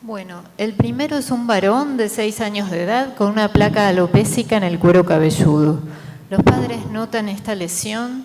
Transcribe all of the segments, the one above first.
Bueno, el primero es un varón de 6 años de edad con una placa alopécica en el cuero cabelludo. Los padres notan esta lesión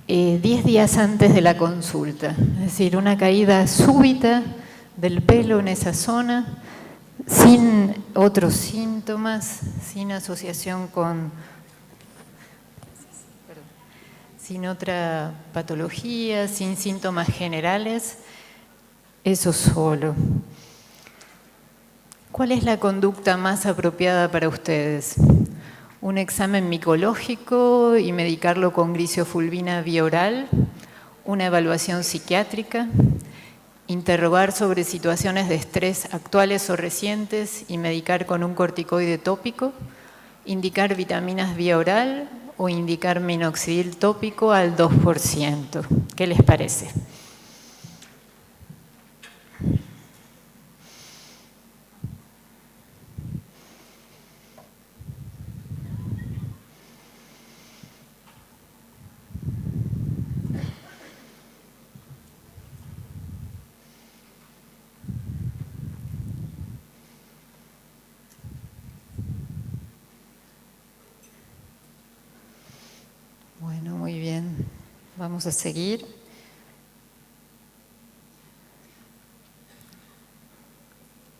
10 días antes de la consulta, es decir, una caída súbita del pelo en esa zona, sin otros síntomas, sin asociación sin otra patología, sin síntomas generales, eso solo. ¿Cuál es la conducta más apropiada para ustedes? Un examen micológico y medicarlo con grisofulvina vía oral, una evaluación psiquiátrica, interrogar sobre situaciones de estrés actuales o recientes y medicar con un corticoide tópico, indicar vitaminas vía oral o indicar minoxidil tópico al 2%. ¿Qué les parece? Bueno, muy bien. Vamos a seguir.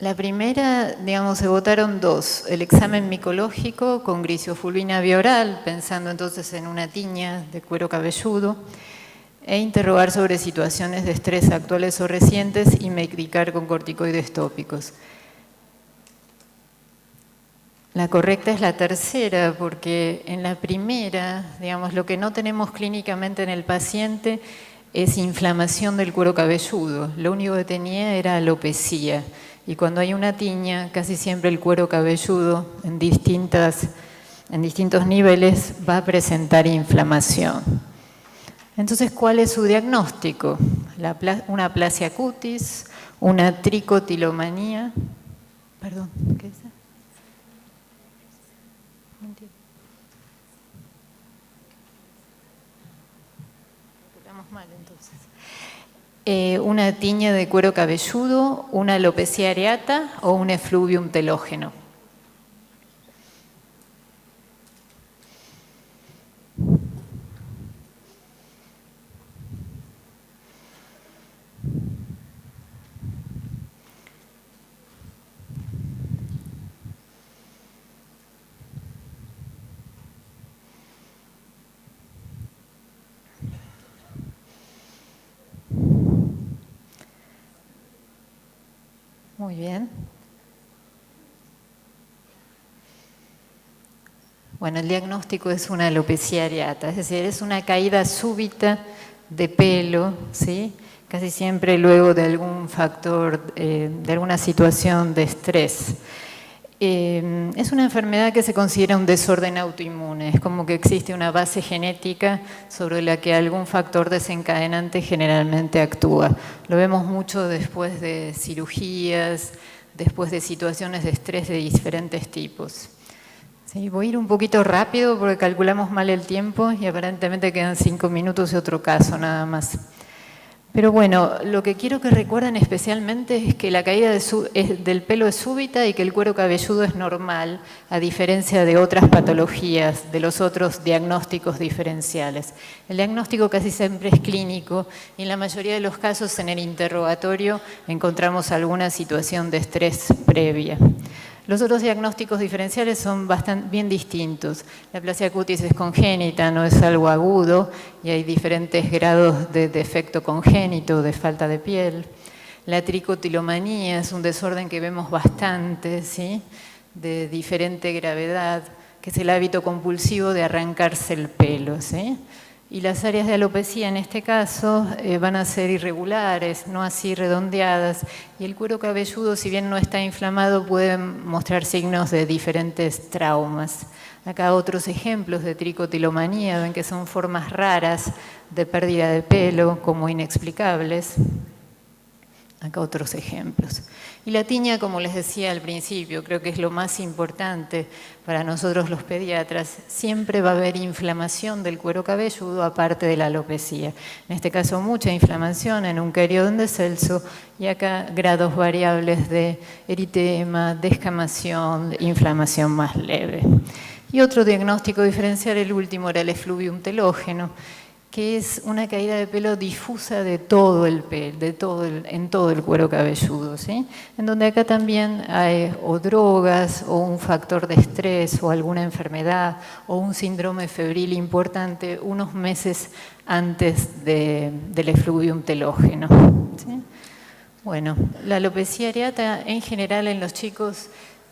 La primera, digamos, se votaron dos. El examen micológico con grisofulvina vía oral, pensando entonces en una tiña de cuero cabelludo, e interrogar sobre situaciones de estrés actuales o recientes y medicar con corticoides tópicos. La correcta es la tercera, porque en la primera, digamos, lo que no tenemos clínicamente en el paciente es inflamación del cuero cabelludo. Lo único que tenía era alopecia. Y cuando hay una tiña, casi siempre el cuero cabelludo en distintos niveles va a presentar inflamación. Entonces, ¿cuál es su diagnóstico? Una aplasia cutis, una tricotilomanía. Perdón, ¿qué es eso? Mal, entonces. Una tiña de cuero cabelludo, una alopecia areata o un efluvium telógeno. Muy bien. Bueno, el diagnóstico es una alopecia areata, es decir, es una caída súbita de pelo, ¿sí? Casi siempre luego de algún factor, de alguna situación de estrés. Es una enfermedad que se considera un desorden autoinmune, es como que existe una base genética sobre la que algún factor desencadenante generalmente actúa. Lo vemos mucho después de cirugías, después de situaciones de estrés de diferentes tipos. Sí, voy a ir un poquito rápido porque calculamos mal el tiempo y aparentemente quedan 5 minutos de otro caso nada más. Pero bueno, lo que quiero que recuerden especialmente es que la caída del pelo es súbita y que el cuero cabelludo es normal, a diferencia de otras patologías, de los otros diagnósticos diferenciales. El diagnóstico casi siempre es clínico y en la mayoría de los casos en el interrogatorio encontramos alguna situación de estrés previa. Los otros diagnósticos diferenciales son bien distintos. La aplasia cutis es congénita, no es algo agudo y hay diferentes grados de defecto congénito, de falta de piel. La tricotilomanía es un desorden que vemos bastante, ¿sí? De diferente gravedad, que es el hábito compulsivo de arrancarse el pelo, ¿sí? Y las áreas de alopecia en este caso van a ser irregulares, no así redondeadas, y el cuero cabelludo, si bien no está inflamado, puede mostrar signos de diferentes traumas. Acá otros ejemplos de tricotilomanía, ven que son formas raras de pérdida de pelo, como inexplicables. Acá otros ejemplos. Y la tiña, como les decía al principio, creo que es lo más importante para nosotros los pediatras. Siempre va a haber inflamación del cuero cabelludo aparte de la alopecia. En este caso, mucha inflamación en un cariodón descelso y acá grados variables de eritema, descamación, inflamación más leve. Y otro diagnóstico diferencial, el último, era el efluvium telógeno, que es una caída de pelo difusa de todo el pelo, en todo el cuero cabelludo, ¿sí? En donde acá también hay o drogas, o un factor de estrés, o alguna enfermedad, o un síndrome febril importante unos meses antes del efluvium telógeno, ¿sí? Bueno, la alopecia areata en general en los chicos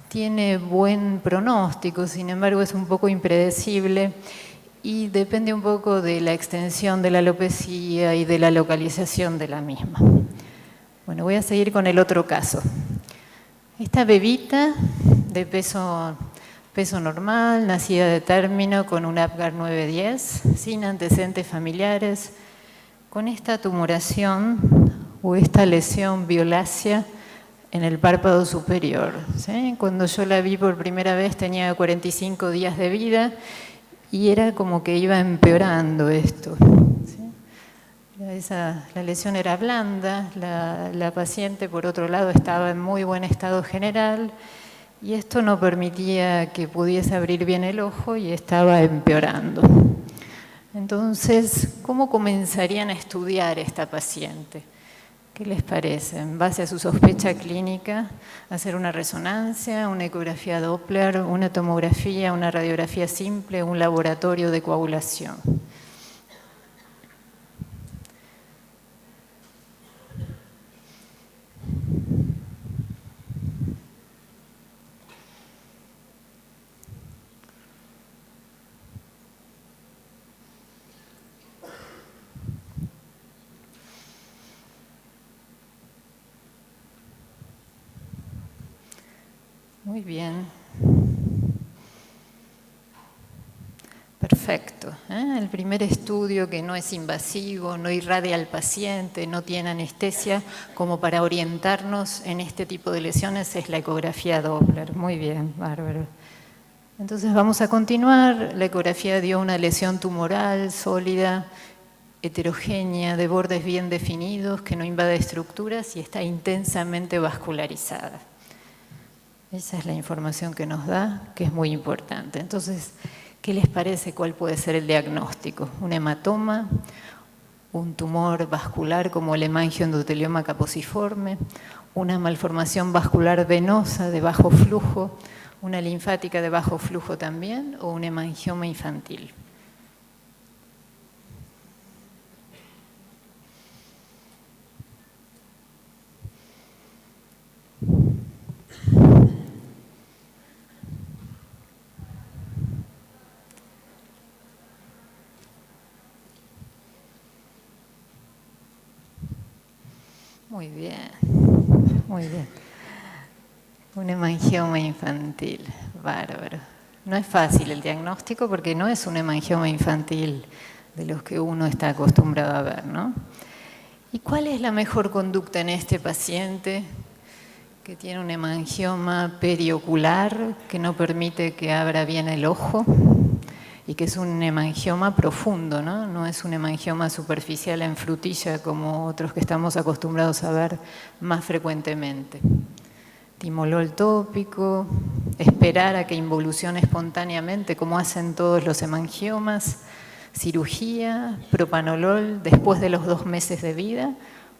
tiene buen pronóstico, sin embargo es un poco impredecible y depende un poco de la extensión de la alopecia y de la localización de la misma. Bueno, voy a seguir con el otro caso. Esta bebita de peso normal, nacida de término con un Apgar 910, sin antecedentes familiares, con esta tumoración o esta lesión violácea en el párpado superior, ¿sí? Cuando yo la vi por primera vez tenía 45 días de vida y era como que iba empeorando esto, ¿sí? La lesión era blanda, la paciente por otro lado estaba en muy buen estado general y esto no permitía que pudiese abrir bien el ojo y estaba empeorando. Entonces, ¿cómo comenzarían a estudiar esta paciente? ¿Qué les parece? En base a su sospecha clínica, hacer una resonancia, una ecografía Doppler, una tomografía, una radiografía simple, un laboratorio de coagulación. Muy bien. Perfecto. El primer estudio que no es invasivo, no irradia al paciente, no tiene anestesia, como para orientarnos en este tipo de lesiones es la ecografía Doppler. Muy bien, bárbaro. Entonces vamos a continuar. La ecografía dio una lesión tumoral sólida, heterogénea, de bordes bien definidos, que no invade estructuras y está intensamente vascularizada. Esa es la información que nos da, que es muy importante. Entonces, ¿qué les parece? ¿Cuál puede ser el diagnóstico? ¿Un hematoma? ¿Un tumor vascular como el hemangioendotelioma caposiforme? ¿Una malformación vascular venosa de bajo flujo? ¿Una linfática de bajo flujo también? ¿O un hemangioma infantil? Muy bien, muy bien. Un hemangioma infantil, bárbaro. No es fácil el diagnóstico porque no es un hemangioma infantil de los que uno está acostumbrado a ver, ¿no? ¿Y cuál es la mejor conducta en este paciente que tiene un hemangioma periocular que no permite que abra bien el ojo y que es un hemangioma profundo, ¿no? No es un hemangioma superficial en frutilla como otros que estamos acostumbrados a ver más frecuentemente? Timolol tópico, esperar a que involucione espontáneamente como hacen todos los hemangiomas, cirugía, propanolol después de los 2 meses de vida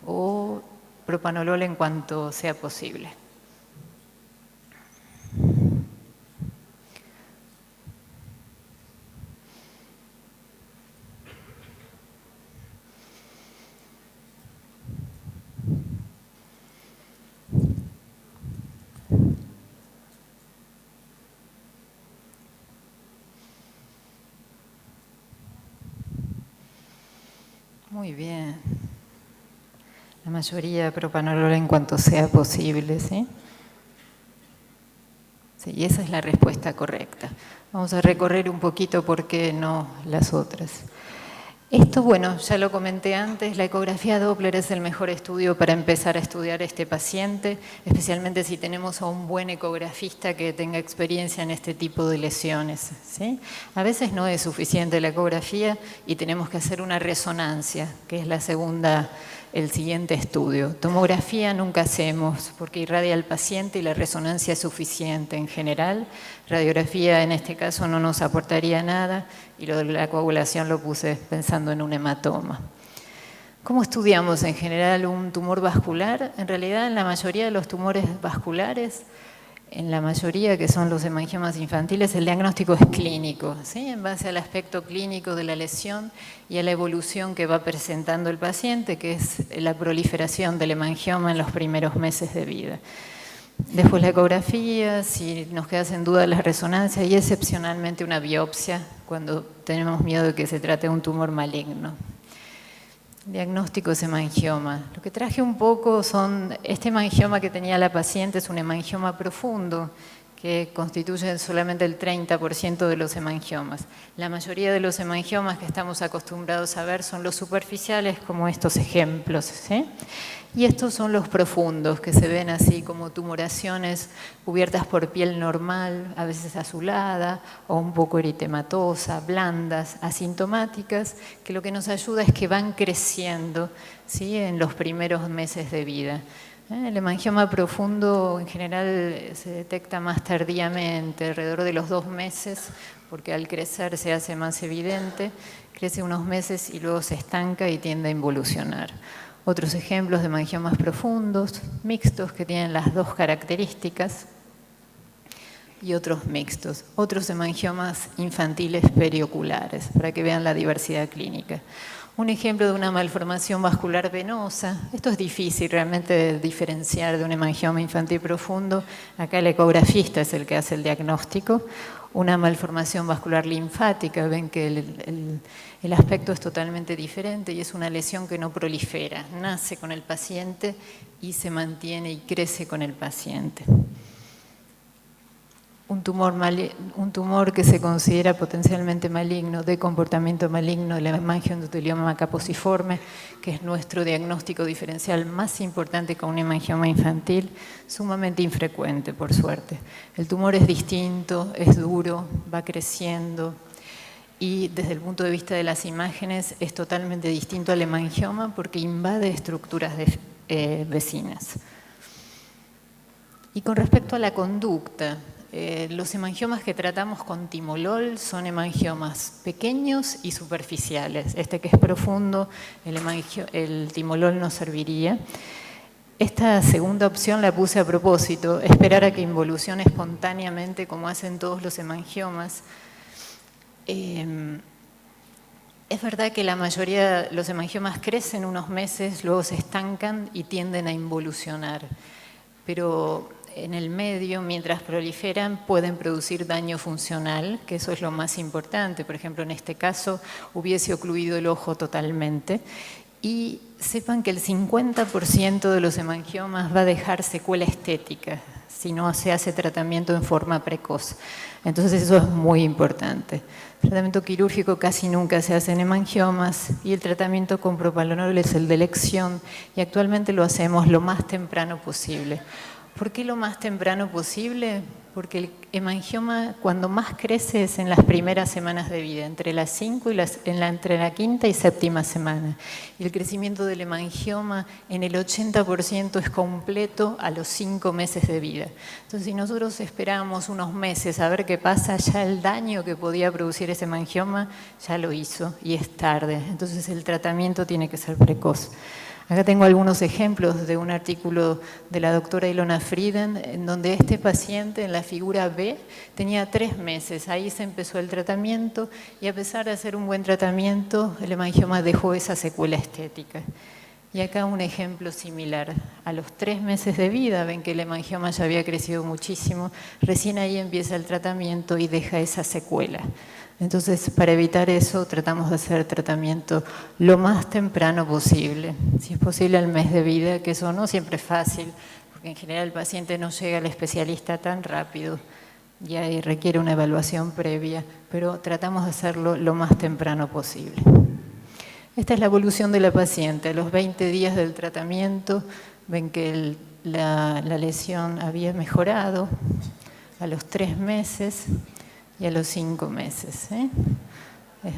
o propanolol en cuanto sea posible. Muy bien. La mayoría propanolol en cuanto sea posible, ¿sí? Sí, y esa es la respuesta correcta. Vamos a recorrer un poquito por qué no las otras. Esto, bueno, ya lo comenté antes, la ecografía Doppler es el mejor estudio para empezar a estudiar a este paciente, especialmente si tenemos a un buen ecografista que tenga experiencia en este tipo de lesiones, ¿sí? A veces no es suficiente la ecografía y tenemos que hacer una resonancia, que es el siguiente estudio. Tomografía nunca hacemos porque irradia al paciente y la resonancia es suficiente en general. Radiografía en este caso no nos aportaría nada y lo de la coagulación lo puse pensando en un hematoma. ¿Cómo estudiamos en general un tumor vascular? En realidad en la mayoría de los tumores vasculares, en la mayoría que son los hemangiomas infantiles, el diagnóstico es clínico, ¿sí? En base al aspecto clínico de la lesión y a la evolución que va presentando el paciente, que es la proliferación del hemangioma en los primeros meses de vida. Después la ecografía, si nos queda en duda la resonancia y excepcionalmente una biopsia cuando tenemos miedo de que se trate de un tumor maligno. Diagnóstico es hemangioma. Lo que traje un poco son, este hemangioma que tenía la paciente es un hemangioma profundo que constituye solamente el 30% de los hemangiomas. La mayoría de los hemangiomas que estamos acostumbrados a ver son los superficiales, como estos ejemplos, ¿sí? Y estos son los profundos, que se ven así como tumoraciones cubiertas por piel normal, a veces azulada o un poco eritematosa, blandas, asintomáticas, que lo que nos ayuda es que van creciendo, ¿sí? En los primeros meses de vida. El hemangioma profundo en general se detecta más tardíamente, alrededor de los 2 meses, porque al crecer se hace más evidente, crece unos meses y luego se estanca y tiende a involucionar. Otros ejemplos de hemangiomas profundos, mixtos, que tienen las dos características, y otros mixtos. Otros hemangiomas infantiles perioculares, para que vean la diversidad clínica. Un ejemplo de una malformación vascular venosa, esto es difícil realmente de diferenciar de un hemangioma infantil profundo, acá el ecografista es el que hace el diagnóstico. Una malformación vascular linfática, ven que el aspecto es totalmente diferente y es una lesión que no prolifera, nace con el paciente y se mantiene y crece con el paciente. Un tumor que se considera potencialmente maligno, de comportamiento maligno, el hemangioendotelioma caposiforme, que es nuestro diagnóstico diferencial más importante con un hemangioma infantil, sumamente infrecuente, por suerte. El tumor es distinto, es duro, va creciendo y desde el punto de vista de las imágenes es totalmente distinto al hemangioma porque invade estructuras vecinas. Y con respecto a la conducta, los hemangiomas que tratamos con timolol son hemangiomas pequeños y superficiales. Este que es profundo, el timolol no serviría. Esta segunda opción la puse a propósito, esperar a que involucione espontáneamente como hacen todos los hemangiomas. Es verdad que la mayoría de los hemangiomas crecen unos meses, luego se estancan y tienden a involucionar. Pero en el medio, mientras proliferan, pueden producir daño funcional, que eso es lo más importante. Por ejemplo, en este caso hubiese ocluido el ojo totalmente. Y sepan que el 50% de los hemangiomas va a dejar secuela estética si no se hace tratamiento en forma precoz. Entonces eso es muy importante. El tratamiento quirúrgico casi nunca se hace en hemangiomas y el tratamiento con propranolol es el de elección y actualmente lo hacemos lo más temprano posible. ¿Por qué lo más temprano posible? Porque el hemangioma cuando más crece es en las primeras semanas de vida, entre las 5 y entre la quinta y séptima semana. Y el crecimiento del hemangioma en el 80% es completo a los 5 meses de vida. Entonces, si nosotros esperamos unos meses a ver qué pasa, ya el daño que podía producir ese hemangioma ya lo hizo y es tarde. Entonces, el tratamiento tiene que ser precoz. Acá tengo algunos ejemplos de un artículo de la doctora Ilona Frieden, en donde este paciente en la figura B tenía 3 meses. Ahí se empezó el tratamiento y a pesar de hacer un buen tratamiento, el hemangioma dejó esa secuela estética. Y acá un ejemplo similar. A los 3 meses de vida, ven que el hemangioma ya había crecido muchísimo, recién ahí empieza el tratamiento y deja esa secuela. Entonces, para evitar eso, tratamos de hacer tratamiento lo más temprano posible. Si es posible al mes de vida, que eso no siempre es fácil, porque en general el paciente no llega al especialista tan rápido y ahí requiere una evaluación previa, pero tratamos de hacerlo lo más temprano posible. Esta es la evolución de la paciente. A los 20 días del tratamiento ven que la lesión había mejorado, a los 3 meses y a los 5 meses.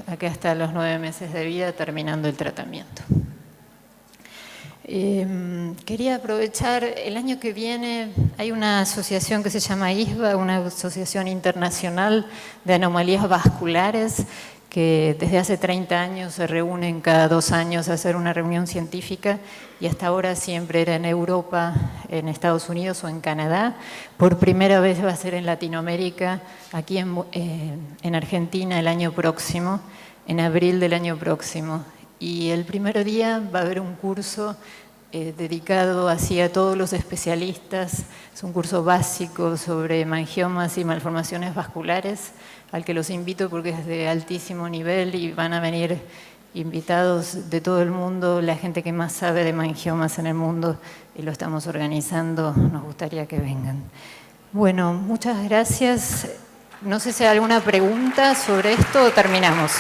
Acá hasta los 9 meses de vida terminando el tratamiento. Quería aprovechar, el año que viene hay una asociación que se llama ISVA, una asociación internacional de anomalías vasculares, que desde hace 30 años se reúnen cada 2 años a hacer una reunión científica, y hasta ahora siempre era en Europa, en Estados Unidos o en Canadá. Por primera vez va a ser en Latinoamérica, aquí en Argentina el año próximo, en abril del año próximo. Y el primer día va a haber un curso dedicado así a todos los especialistas. Es un curso básico sobre mangiomas y malformaciones vasculares, al que los invito porque es de altísimo nivel y van a venir invitados de todo el mundo, la gente que más sabe de mangiomas en el mundo, y lo estamos organizando, nos gustaría que vengan. Bueno, muchas gracias. No sé si hay alguna pregunta sobre esto o terminamos.